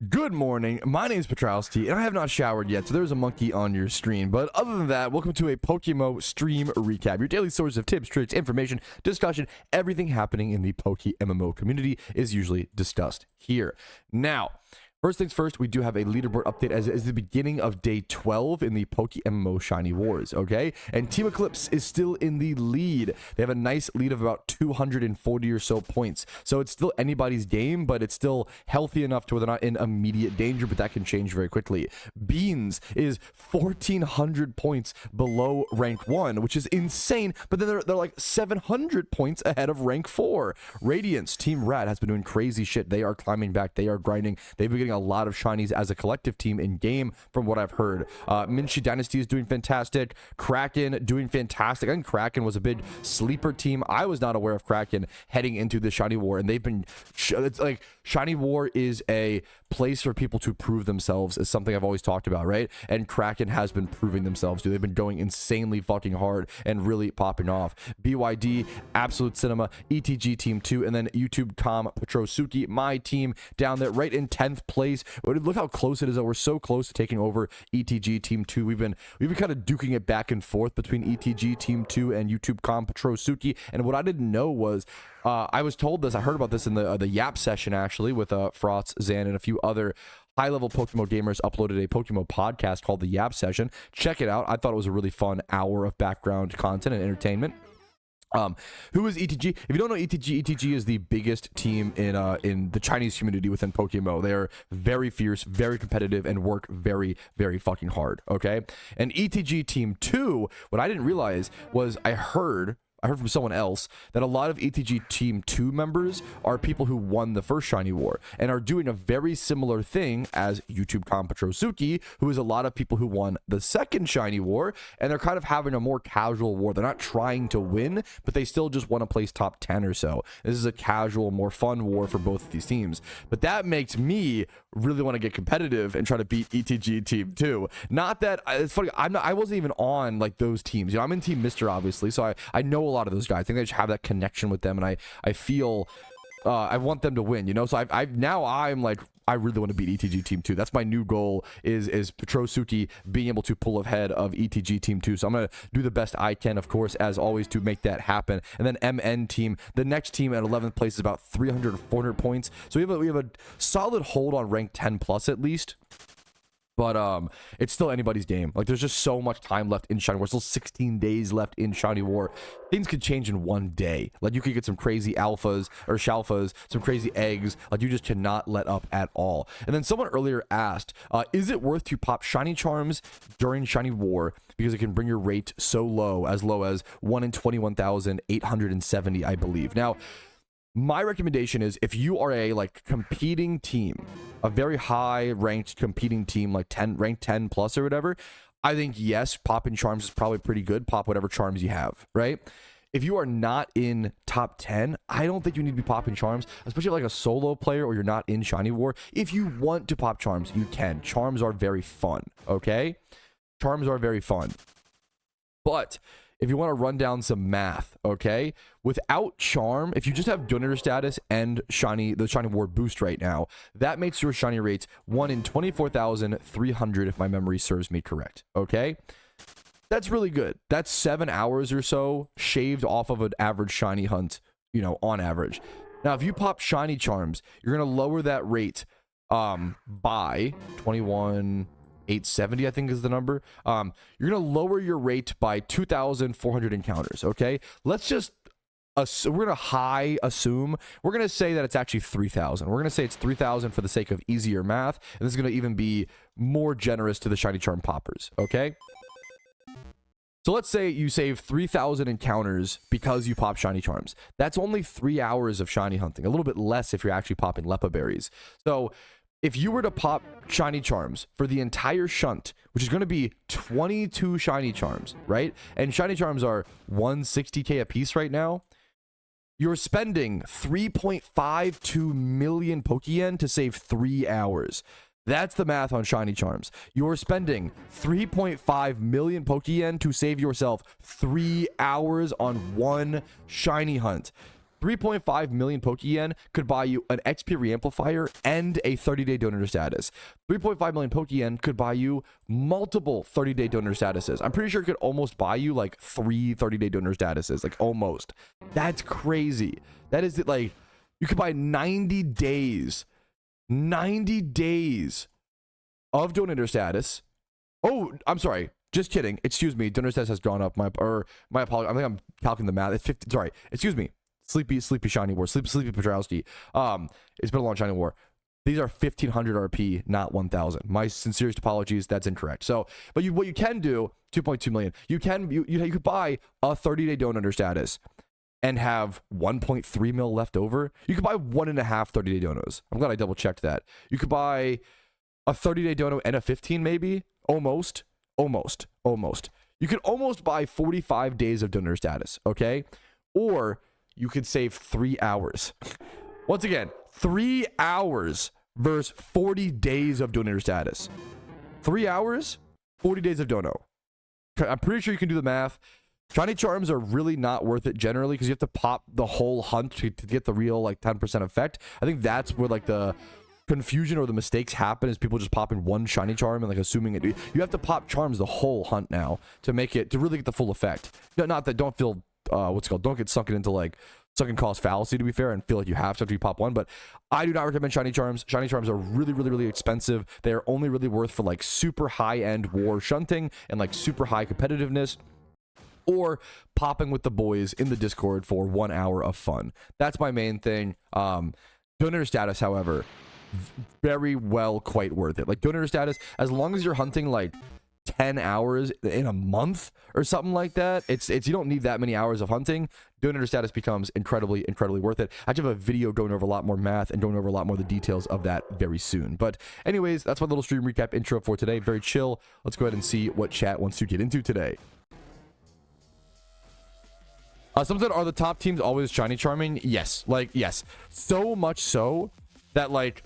Good morning, my name is Patrouski, and I have not showered yet, so there's a monkey on your screen. But other than that, welcome to a PokeMMO stream recap. Your daily source of tips, tricks, information, discussion, everything happening in the PokeMMO community is usually discussed here. Now, first things first, we do have a leaderboard update as it is the beginning of day 12 in the PokeMMO Shiny Wars, okay? And Team Eclipse is still in the lead. They have a nice lead of about 240 or so points. So it's still anybody's game, but it's still healthy enough to where they're not in immediate danger, but that can change very quickly. Beans is 1,400 points below rank 1, which is insane, but then they're like 700 points ahead of rank 4. Radiance, Team Rat, has been doing crazy shit. They are climbing back. They are grinding. They've been getting a lot of shinies as a collective team in game from what I've heard. Minchi Dynasty is doing fantastic. Kraken doing fantastic. I think Kraken was a big sleeper team. I was not aware of Kraken heading into the Shiny War, and they've been it's like Shiny War is a place for people to prove themselves, is something I've always talked about, right? And Kraken has been proving themselves, dude. They've been going insanely fucking hard and really popping off. BYD, Absolute Cinema, ETG Team 2, and then YouTube.com Patrouski, my team down there right in 10th place. Look how close it is, though. We're so close to taking over ETG Team 2. We've been kind of duking it back and forth between ETG Team 2 and YouTube.com Patrouski. And what I didn't know was I was told this, I heard about this in the Yap session actually with Frost, Zan, and a few other high-level PokeMMO gamers uploaded a PokeMMO podcast called the Yap Session. Check it out. I thought it was a really fun hour of background content and entertainment. Who is ETG? If you don't know ETG is the biggest team in the Chinese community within PokeMMO. They are very fierce, very competitive, and work very, very fucking hard, okay? And ETG Team 2, what I didn't realize was I heard from someone else that a lot of ETG Team 2 members are people who won the first Shiny War and are doing a very similar thing as YouTube.com Patrouski, who is a lot of people who won the second Shiny War, and they're kind of having a more casual war. They're not trying to win, but they still just want to place top 10 or so. This is a casual, more fun war for both of these teams. But that makes me really want to get competitive and try to beat ETG Team 2. Not that, it's funny, I wasn't even on like those teams. You know, I'm in Team Mr. obviously, so I know a lot of those guys. I think I just have that connection with them, and I feel I want them to win, you know. So I'm like, I really want to beat ETG Team 2. That's my new goal, is Patrouski being able to pull ahead of ETG Team 2. So I'm gonna do the best I can, of course, as always, to make that happen. And then MN Team, the next team at 11th place, is about 300 or 400 points. So we have a solid hold on rank 10 plus at least. But it's still anybody's game. Like, there's just so much time left in Shiny War. Still 16 days left in Shiny War. Things could change in one day. Like, you could get some crazy alphas or shalfas, some crazy eggs. Like, you just cannot let up at all. And then someone earlier asked, is it worth to pop Shiny Charms during Shiny War because it can bring your rate so low as 1 in 21,870, I believe. Now, my recommendation is, if you are a like competing team, a very high ranked competing team, like rank 10 plus or whatever, I think yes, popping charms is probably pretty good. Pop whatever charms you have, right? If you are not in top 10, I don't think you need to be popping charms, especially like a solo player or you're not in Shiny War. If you want to pop charms, you can. Charms are very fun, okay? Charms are very fun. But if you want to run down some math, okay, without charm, if you just have donator status and the Shiny War boost right now, that makes your shiny rates 1 in 24,300 if my memory serves me correct, okay? That's really good. That's 7 hours or so shaved off of an average shiny hunt, you know, on average. Now, if you pop shiny charms, you're going to lower that rate by 21,870, I think is the number. You're gonna lower your rate by 2,400 encounters. Okay, let's just we're gonna assume we're gonna say that it's actually 3,000. We're gonna say it's 3,000 for the sake of easier math, and this is gonna even be more generous to the shiny charm poppers. Okay, so let's say you save 3,000 encounters because you pop shiny charms. That's only 3 hours of shiny hunting, a little bit less if you're actually popping Lepa berries. So if you were to pop shiny charms for the entire shunt, which is going to be 22 shiny charms, right? And shiny charms are 160k a piece right now. You're spending 3.52 million Pokeyen to save 3 hours. That's the math on shiny charms. You're spending 3.5 million Pokeyen to save yourself 3 hours on one shiny hunt. 3.5 million Pokeyen could buy you an XP reamplifier and a 30-day donor status. 3.5 million Pokeyen could buy you multiple 30-day donor statuses. I'm pretty sure it could almost buy you like 3 30-day donor statuses, like almost. That's crazy. That is it. Like, you could buy 90 days of donator status. Oh, I'm sorry. Just kidding. Excuse me. Donor status has drawn up. My apologies. I think I'm calculating the math. It's 50. Sorry. Excuse me. Sleepy Shiny War. Sleepy Patrouski. It's been a long Shiny War. These are 1500 RP, not 1000. My sincerest apologies. That's incorrect. So, but what you can do, 2.2 million. You could buy a 30-day donor status and have 1.3 mil left over. You could buy 1.5 30-day donos. I'm glad I double checked that. You could buy a 30-day dono and a 15 maybe. Almost. You could almost buy 45 days of donor status, okay? Or you could save 3 hours. Once again, 3 hours versus 40 days of donor status. 3 hours, 40 days of dono. I'm pretty sure you can do the math. Shiny charms are really not worth it generally because you have to pop the whole hunt to get the real like 10% effect. I think that's where like the confusion or the mistakes happen, is people just popping one shiny charm and like assuming it. You have to pop charms the whole hunt now to make it, to really get the full effect. Not that, don't feel don't get sunken into like sunken cost fallacy, to be fair, and feel like you have to after you pop one. But I do not recommend shiny charms. Shiny charms are really expensive. They are only really worth for like super high end war shunting and like super high competitiveness, or popping with the boys in the Discord for 1 hour of fun. That's my main thing. Donor status, however, very well quite worth it. Like donor status, as long as you're hunting like 10 hours in a month or something like that, it's you don't need that many hours of hunting. Donor status becomes incredibly worth it. I actually have a video going over a lot more math and going over a lot more of the details of that very soon. But anyways, that's my little stream recap intro for today. Very chill. Let's go ahead and see what chat wants to get into today. Some said, are the top teams always shiny charming? Yes. Like, yes. So much so that, like,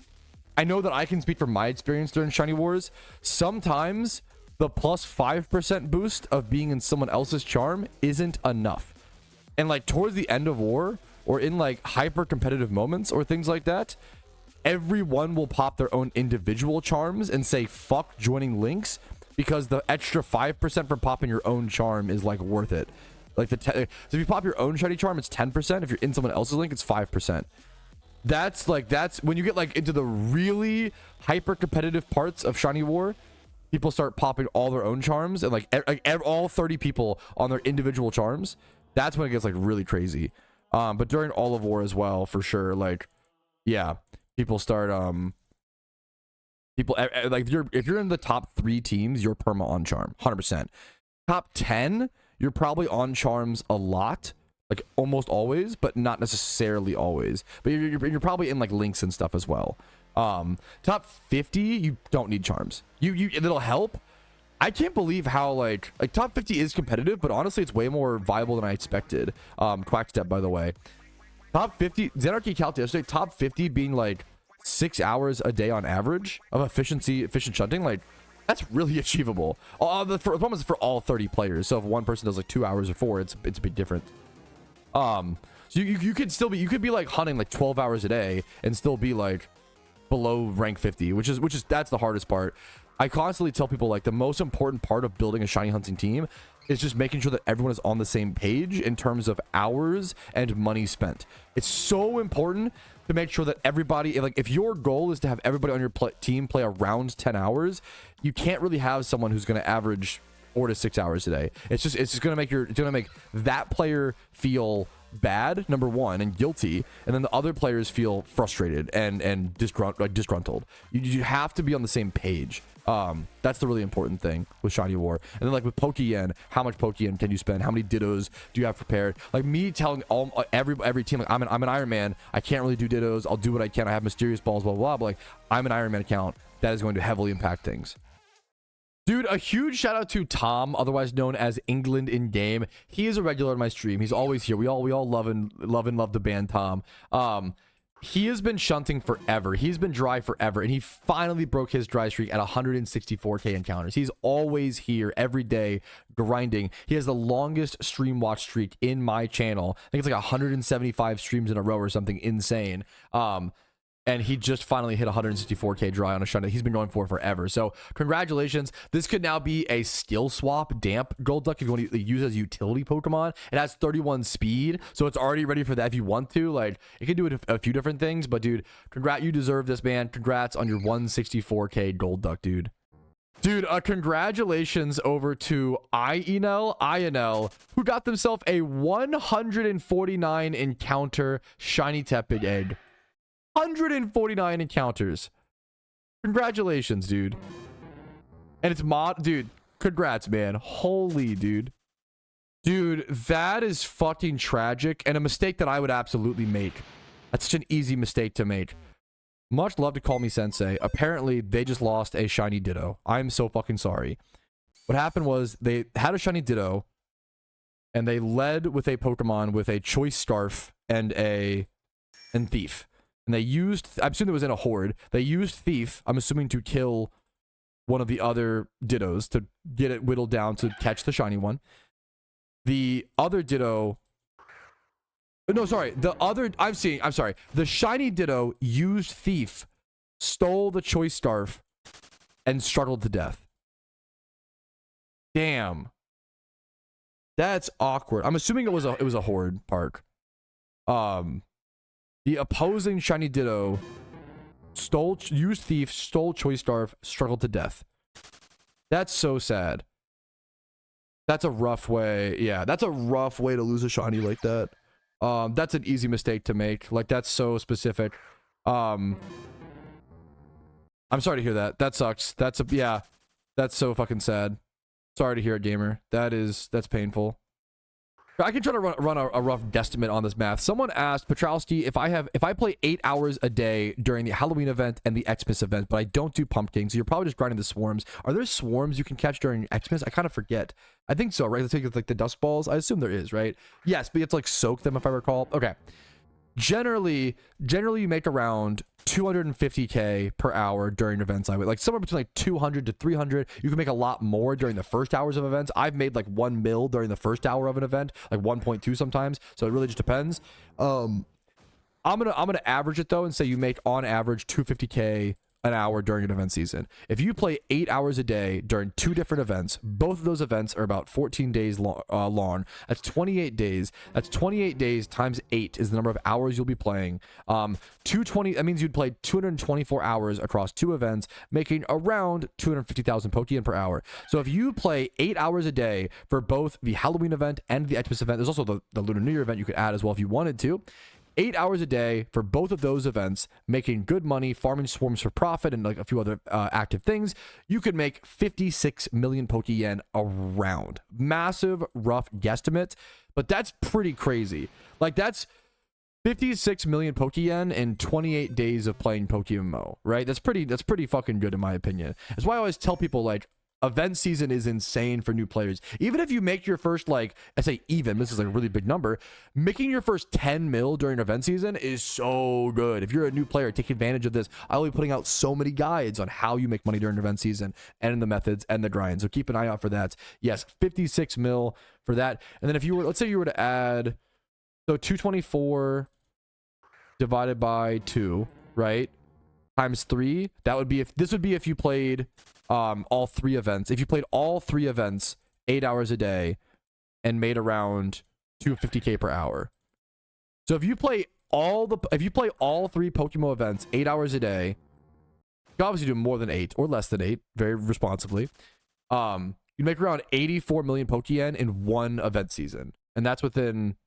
I know that I can speak from my experience during Shiny Wars. Sometimes the plus 5% boost of being in someone else's charm isn't enough. And, like, towards the end of war, or in, like, hyper competitive moments or things like that, everyone will pop their own individual charms and say, fuck joining links, because the extra 5% for popping your own charm is, like, worth it. Like so if you pop your own shiny charm, it's 10%. If you're in someone else's link, it's 5%. That's when you get like into the really hyper competitive parts of Shiny War, people start popping all their own charms, and like all 30 people on their individual charms. That's when it gets like really crazy. But during all of war as well, for sure. Like, yeah, people start like if you're in the top 3 teams, you're perma on charm, 100%. Top 10. You're probably on charms a lot, like almost always, but not necessarily always. But you're probably in like links and stuff as well. Top 50, you don't need charms. It'll help. I can't believe how like top 50 is competitive, but honestly, it's way more viable than I expected. Quackstep, by the way. Top 50, Xanarchy calculated yesterday, top 50 being like 6 hours a day on average of efficient shunting, like. That's really achievable. The problem is for all 30 players. So if one person does like 2 hours or 4, it's a bit different. So you could be like hunting like 12 hours a day and still be like below rank 50, which is that's the hardest part. I constantly tell people like the most important part of building a shiny hunting team is just making sure that everyone is on the same page in terms of hours and money spent. It's so important to make sure that everybody, like if your goal is to have everybody on your team play around 10 hours, you can't really have someone who's going to average 4 to 6 hours a day. It's just going to make that player feel bad, number one, and guilty, and then the other players feel frustrated and disgruntled. You have to be on the same page. That's the really important thing with Shiny War. And then like with Pokeyen, how much Pokeyen can you spend? How many Dittos do you have prepared? Like me telling every team, like I'm an Iron Man, I can't really do Dittos, I'll do what I can, I have mysterious balls, blah blah blah, but like I'm an Iron Man account. That is going to heavily impact things. Dude, a huge shout out to Tom, otherwise known as England in game. He is a regular in my stream. He's always here. We all love the band Tom. he has been shunting forever. He's been dry forever, and he finally broke his dry streak at 164k encounters. He's always here every day grinding. He has the longest stream watch streak in my channel. I think it's like 175 streams in a row or something insane. And he just finally hit 164k dry on a shiny that he's been going for forever. So congratulations. This could now be a skill swap damp gold duck if you want to use it as a utility Pokemon. It has 31 speed, so it's already ready for that if you want to. Like, it can do it a few different things, but dude, you deserve this, man. Congrats on your 164k gold duck, dude. Dude, congratulations over to INL, who got themselves a 149 encounter shiny tepig egg. 149 encounters. Congratulations, dude. And it's dude, congrats, man. Holy dude, that is fucking tragic and a mistake that I would absolutely make. That's such an easy mistake to make. Much love to call me sensei. Apparently they just lost a shiny Ditto. I'm so fucking sorry. What happened was they had a shiny Ditto and they led with a Pokemon with a choice scarf and thief. And they used, I'm assuming it was in a horde. They used Thief, I'm assuming, to kill one of the other Dittos to get it whittled down to catch the shiny one. The other Ditto... No, sorry. I'm sorry. The shiny Ditto used Thief, stole the choice scarf, and struggled to death. Damn. That's awkward. I'm assuming it was a horde park. The opposing shiny Ditto used Thief, stole choice scarf, struggled to death. That's so sad. That's a rough way. Yeah, that's a rough way to lose a shiny like that. That's an easy mistake to make. Like, that's so specific. I'm sorry to hear that. That sucks. Yeah, that's so fucking sad. Sorry to hear it, gamer. That's painful. I can try to run a rough guesstimate on this math. Someone asked Patrouski if I play 8 hours a day during the Halloween event and the Xmas event, but I don't do pumpkin, so you're probably just grinding the swarms. Are there swarms you can catch during Xmas? I kind of forget. I think so, right? Let's take like the dust balls. I assume there is, right? Yes, but you have to like soak them if I recall. Okay. Generally you make around 250k per hour during events. I would like somewhere between like 200 to 300. You can make a lot more during the first hours of events. I've made like 1 mil during the first hour of an event, like 1.2 sometimes. So it really just depends. I'm gonna average it though and say you make on average 250k an hour during an event season. If you play 8 hours a day during 2 different events, both of those events are about 14 days long. That's 28 days. That's 28 days times 8 is the number of hours you'll be playing. 220, that means you'd play 224 hours across 2 events, making around 250,000 Pokeyen per hour. So if you play 8 hours a day for both the Halloween event and the Xmas event, there's also the Lunar New Year event you could add as well if you wanted to. 8 hours a day for both of those events, making good money, farming swarms for profit, and like a few other active things, you could make 56 million Pokeyen around. Massive, rough guesstimate, but that's pretty crazy. Like, that's 56 million Pokeyen in 28 days of playing PokeMMO, right? That's pretty fucking good in my opinion. That's why I always tell people, like, event season is insane for new players. Even if you make your first, like, I say even, this is like a really big number, making your first 10 mil during event season is so good. If you're a new player, take advantage of this. I'll be putting out so many guides on how you make money during event season and the methods and the grind. So keep an eye out for that. Yes, 56 mil for that. And then if you were, let's say you were to add, so 224 divided by 2, right? Times 3, that would be if you played all 3 events. If you played all 3 events 8 hours a day and made around 250k per hour. So if you play all 3 PokeMMO events 8 hours a day, you obviously do more than 8 or less than 8 very responsibly. You make around 84 million Pokeyen in 1 event season, and that's within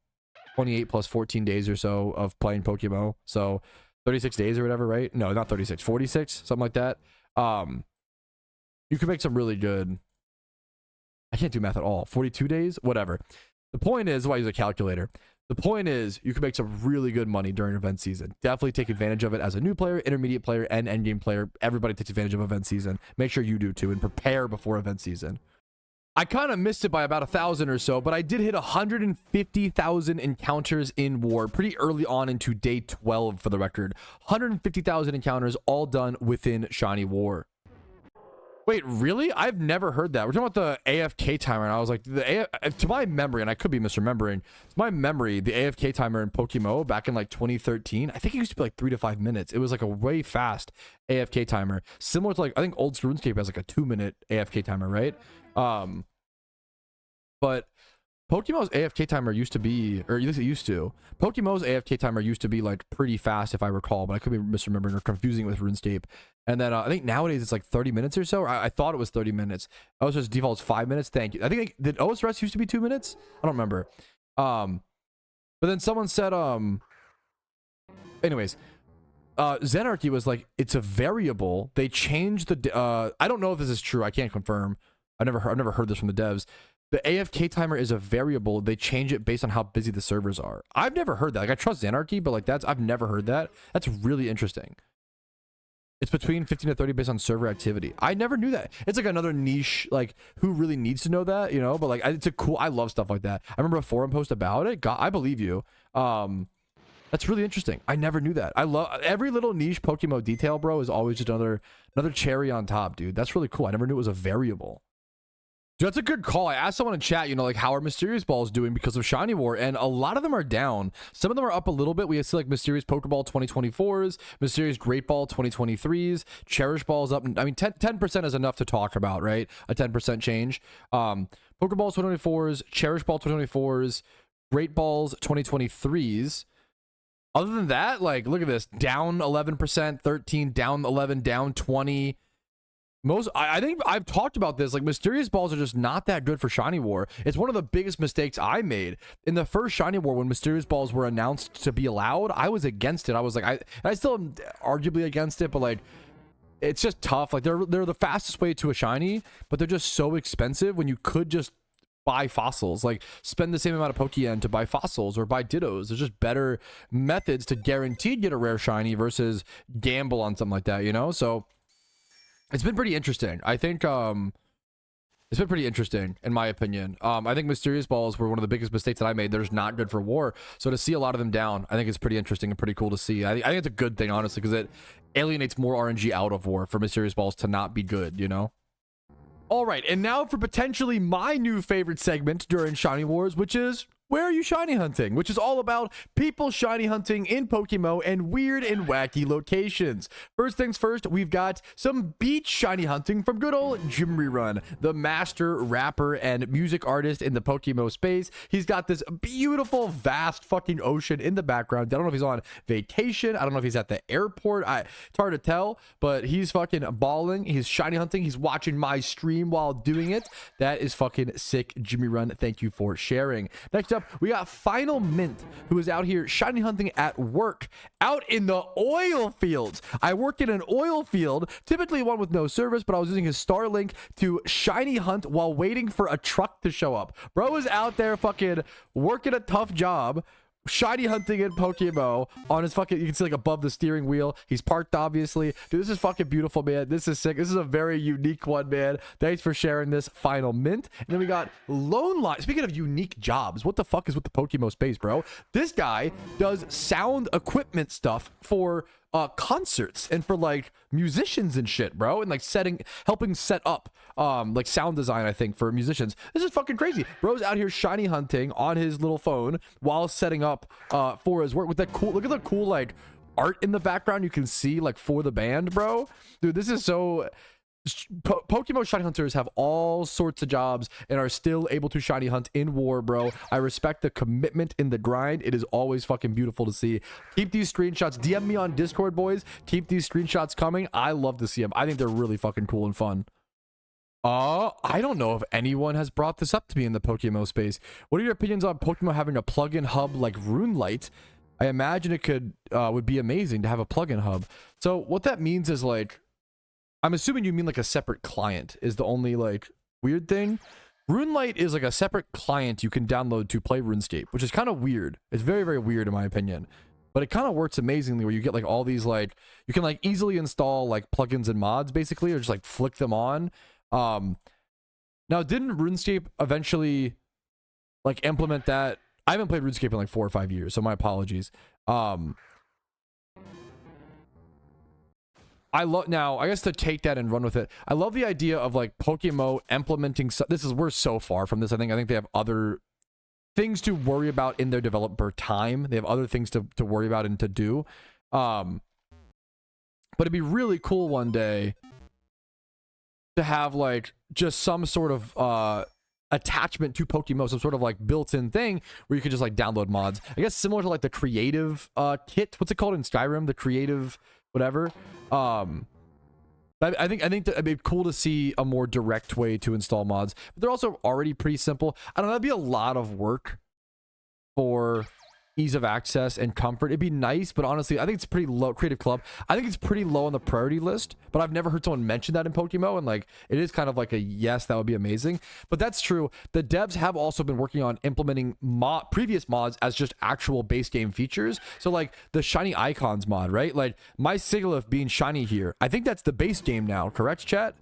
28 plus 14 days or so of playing PokeMMO. So 36 days or whatever, right? No, not 36, 46, something like that. You can make some really good, I can't do math at all, 42 days, whatever. The point is, why I use a calculator. The point is, you can make some really good money during event season. Definitely take advantage of it as a new player, intermediate player, and endgame player. Everybody takes advantage of event season. Make sure you do too, and prepare before event season. I kind of missed it by about 1,000 or so, but I did hit 150,000 encounters in war pretty early on into day 12 for the record. 150,000 encounters all done within Shiny War. Wait, really? I've never heard that. We're talking about the AFK timer, and I was like, to my memory, and I could be misremembering, to my memory, the AFK timer in PokeMMO back in like 2013, I think it used to be like 3 to 5 minutes. It was like a way fast AFK timer, similar to like, I think old RuneScape has like a 2-minute AFK timer, right? But PokeMMO's AFK timer used to be, or at least it used to. PokeMMO's AFK timer used to be like pretty fast, if I recall, but I could be misremembering or confusing it with RuneScape. And then I think nowadays it's like 30 minutes or so. Or I thought it was 30 minutes. OSRS default is 5 minutes. Thank you. I think did OSRS used to be 2 minutes? I don't remember. But then someone said, anyways, Zenarchy was like, it's a variable. They changed the, I don't know if this is true. I can't confirm. I've never heard this from the devs. The AFK timer is a variable. They change it based on how busy the servers are. I've never heard that. Like, I trust Zenarchy, but like I've never heard that. That's really interesting. It's between 15 to 30 based on server activity. I never knew that. It's like another niche, like who really needs to know that, you know? But like, it's a cool, I love stuff like that. I remember a forum post about it. God, I believe you. That's really interesting. I never knew that. I love every little niche PokeMMO detail, bro, is always just another cherry on top, dude. That's really cool. I never knew it was a variable. Dude, that's a good call. I asked someone in chat, you know, like, how are Mysterious Balls doing because of Shiny War? And a lot of them are down. Some of them are up a little bit. We see like Mysterious Pokeball 2024s, Mysterious Great Ball 2023s, Cherish Balls up. I mean, 10% is enough to talk about, right? A 10% change. Pokeball 2024s, Cherish Ball 2024s, Great Balls 2023s. Other than that, like, look at this. Down 11%, 13, down 11, down 20. I think I've talked about this, like Mysterious Balls are just not that good for Shiny War. It's one of the biggest mistakes I made in the first Shiny War when Mysterious Balls were announced to be allowed. I was against it. I was like, I still am arguably against it, but like, it's just tough. Like they're the fastest way to a Shiny, but they're just so expensive when you could just buy fossils, like spend the same amount of Pokeyen to buy fossils or buy Dittos. There's just better methods to guaranteed get a rare Shiny versus gamble on something like that, you know? So it's been pretty interesting. I think it's been pretty interesting in my opinion. I think Mysterious Balls were one of the biggest mistakes that I made. They're just not good for war. So to see a lot of them down, I think it's pretty interesting and pretty cool to see. I think it's a good thing, honestly, because it alienates more RNG out of war for Mysterious Balls to not be good, you know? All right, and now for potentially my new favorite segment during Shiny Wars, which is Where Are You Shiny Hunting? Which is all about people shiny hunting in PokeMMO and weird and wacky locations. First things first, we've got some beach shiny hunting from good old Jimmy Run, the master rapper and music artist in the PokeMMO space. He's got this beautiful, vast fucking ocean in the background. I don't know if he's on vacation. I don't know if he's at the airport. It's hard to tell, but he's fucking balling. He's shiny hunting. He's watching my stream while doing it. That is fucking sick, Jimmy Run. Thank you for sharing. Next up, we got Final Mint, who is out here shiny hunting at work, out in the oil fields. I work in an oil field, typically one with no service, but I was using his Starlink to shiny hunt while waiting for a truck to show up. Bro is out there fucking working a tough job, shiny hunting in PokeMMO on his fucking, you can see like above the steering wheel. He's parked, obviously. Dude, this is fucking beautiful, man. This is sick. This is a very unique one, man. Thanks for sharing this, Final Mint. And then we got Lone Line. Speaking of unique jobs, what the fuck is with the PokeMMO space, bro? This guy does sound equipment stuff for concerts and for like musicians and shit, bro, and like helping set up like sound design, I think, for musicians. This is fucking crazy. Bro's out here shiny hunting on his little phone while setting up for his work with that cool, look at the cool like art in the background you can see like for the band, bro. Dude, this is so PokeMMO shiny hunters have all sorts of jobs and are still able to shiny hunt in war, bro. I respect the commitment in the grind. It is always fucking beautiful to see. Keep these screenshots. DM me on Discord, boys. Keep these screenshots coming. I love to see them. I think they're really fucking cool and fun. I don't know if anyone has brought this up to me in the PokeMMO space. What are your opinions on PokeMMO having a plugin hub like RuneLite? I imagine it would be amazing to have a plugin hub. So what that means is like, I'm assuming you mean like a separate client is the only like weird thing. RuneLite is like a separate client you can download to play RuneScape, which is kind of weird. It's very, very weird in my opinion, but it kind of works amazingly where you get like all these like, you can like easily install like plugins and mods basically, or just like flick them on. Now, didn't RuneScape eventually like implement that? I haven't played RuneScape in like 4 or 5 years, so my apologies. I love, now I guess to take that and run with it, I love the idea of like PokeMMO implementing we're so far from this. I think they have other things to worry about in their developer time. They have other things to worry about and to do. But it'd be really cool one day to have like just some sort of attachment to PokeMMO, some sort of like built-in thing where you could just like download mods. I guess similar to like the creative kit. What's it called in Skyrim? The creative whatever. I think that it'd be cool to see a more direct way to install mods, but they're also already pretty simple. I don't know, that'd be a lot of work for ease of access and comfort. It'd be nice, but honestly, I think it's pretty low. Creative Club, I think it's pretty low on the priority list, but I've never heard someone mention that in PokeMMO, and like it is kind of like a yes, that would be amazing. But that's true. The devs have also been working on implementing previous mods as just actual base game features. So like the shiny icons mod, right? Like my Sigilyph being shiny here, I think that's the base game now, correct, chat?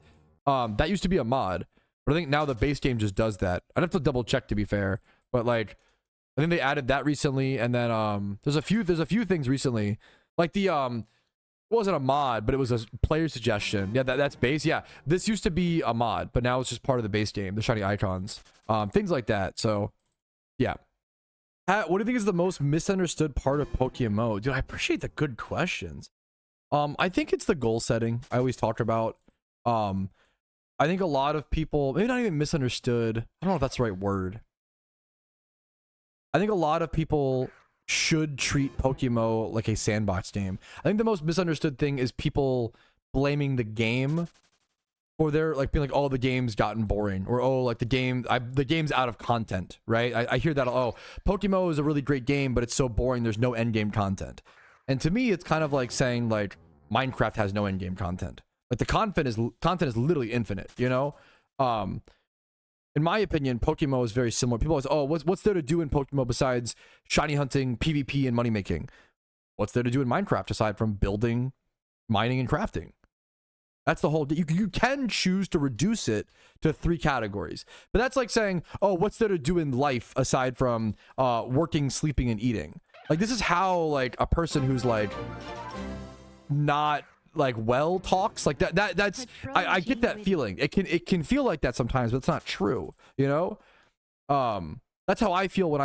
That used to be a mod, but I think now the base game just does that. I'd have to double check to be fair, but like I think they added that recently, and then there's a few things recently, like the it wasn't a mod, but it was a player suggestion. Yeah, that's base. Yeah, this used to be a mod, but now it's just part of the base game, the shiny icons, things like that. So yeah, what do you think is the most misunderstood part of PokeMMO? Dude, I appreciate the good questions. I think it's the goal setting I always talk about. I think a lot of people, maybe not even misunderstood, I don't know if that's the right word. I think a lot of people should treat PokeMMO like a sandbox game. I think the most misunderstood thing is people blaming the game for their, like, being like, oh, the game's gotten boring, or oh, like the game's out of content, right? I hear that, oh, PokeMMO is a really great game, but it's so boring, there's no end game content. And to me, it's kind of like saying like Minecraft has no end game content. Like the content is literally infinite, you know? In my opinion, PokeMMO is very similar. People always, oh, what's there to do in PokeMMO besides shiny hunting, PvP, and money making? What's there to do in Minecraft aside from building, mining, and crafting? That's the whole. You can choose to reduce it to 3 categories, but that's like saying, oh, what's there to do in life aside from working, sleeping, and eating? Like this is how like a person who's like not like well talks like that's I get that feeling. It can feel like that sometimes, but it's not true, you know. That's how I feel when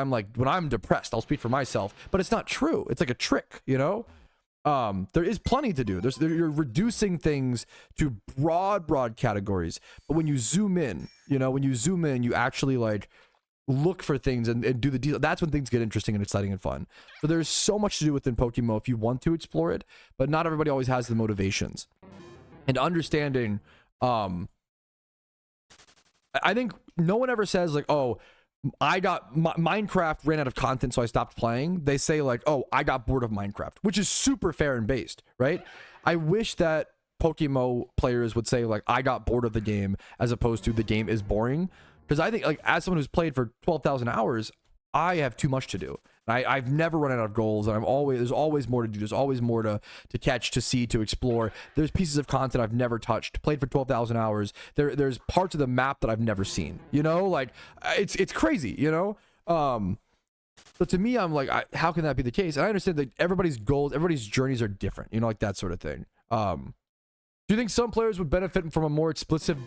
I'm depressed. I'll speak for myself, but it's not true. It's like a trick, you know. There is plenty to do. You're reducing things to broad categories, but when you zoom in, you actually like look for things and do the deal. That's when things get interesting and exciting and fun. So there's so much to do within PokeMMO if you want to explore it, but not everybody always has the motivations. And understanding, I think no one ever says like, oh, I got Minecraft ran out of content, so I stopped playing. They say like, oh, I got bored of Minecraft, which is super fair and based, right? I wish that PokeMMO players would say like, I got bored of the game, as opposed to the game is boring. Because I think, like, as someone who's played for 12,000 hours, I have too much to do. I've never run out of goals, and there's always more to do. There's always more to catch, to see, to explore. There's pieces of content I've never touched. Played for 12,000 hours. There's parts of the map that I've never seen. You know, like it's crazy. You know, so to me, I'm like, how can that be the case? And I understand that everybody's goals, everybody's journeys are different. You know, like that sort of thing. Do you think some players would benefit from a more explicit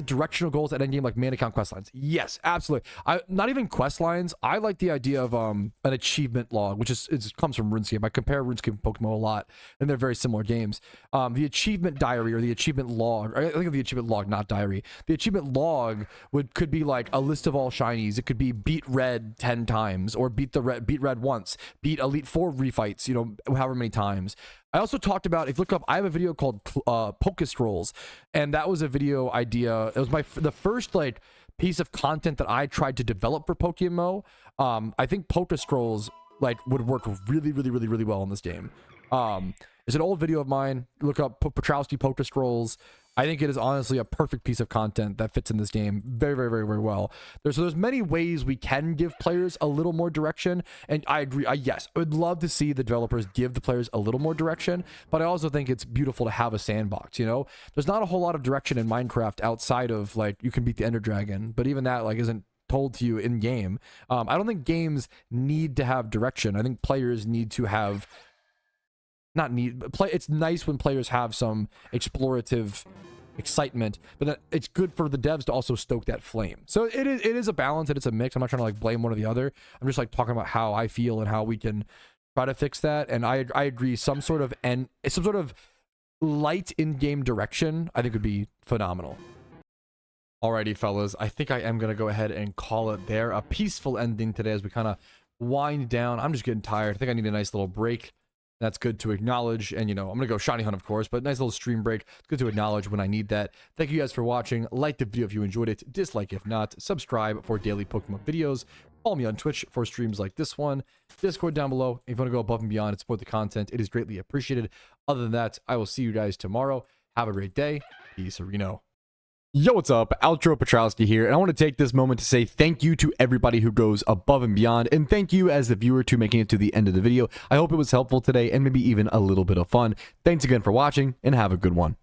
directional goals at endgame, like main account quest lines? Yes, absolutely. Not even quest lines. I like the idea of an achievement log, which comes from RuneScape. I compare RuneScape and PokeMMO a lot, and they're very similar games. The achievement diary or the achievement log. I think of the achievement log, not diary. The achievement log could be like a list of all shinies. It could be beat red 10 times, or beat red once, beat Elite 4 refights, you know, however many times. I also talked about, if you look up, I have a video called PokeScrolls, and that was a video idea. It was the first like piece of content that I tried to develop for PokeMMO. I think PokeScrolls like would work really well in this game. It's an old video of mine. Look up Patrouski PokeScrolls. I think it is honestly a perfect piece of content that fits in this game very, very, very, very well. There's many ways we can give players a little more direction, and I agree. Yes, I would love to see the developers give the players a little more direction, but I also think it's beautiful to have a sandbox. You know, there's not a whole lot of direction in Minecraft outside of like you can beat the Ender Dragon, but even that like isn't told to you in game. I don't think games need to have direction. I think players need to have not need but play. It's nice when players have some explorative excitement, but that it's good for the devs to also stoke that flame. So it is a balance and it's a mix. I'm not trying to like blame one or the other. I'm just like talking about how I feel and how we can try to fix that. And I agree, some sort of light in-game direction I think would be phenomenal. Alrighty, fellas, I think I am gonna go ahead and call it there. A peaceful ending today as we kind of wind down. I'm just getting tired. I think I need a nice little break. That's good to acknowledge. And, you know, I'm going to go shiny hunt, of course, but nice little stream break. It's good to acknowledge when I need that. Thank you guys for watching. Like the video if you enjoyed it. Dislike if not. Subscribe for daily Pokemon videos. Follow me on Twitch for streams like this one. Discord down below. If you want to go above and beyond and support the content, it is greatly appreciated. Other than that, I will see you guys tomorrow. Have a great day. Peace, Reno. Yo, what's up? Outro Patrouski here, and I want to take this moment to say thank you to everybody who goes above and beyond, and thank you as the viewer to making it to the end of the video. I hope it was helpful today and maybe even a little bit of fun. Thanks again for watching, and have a good one.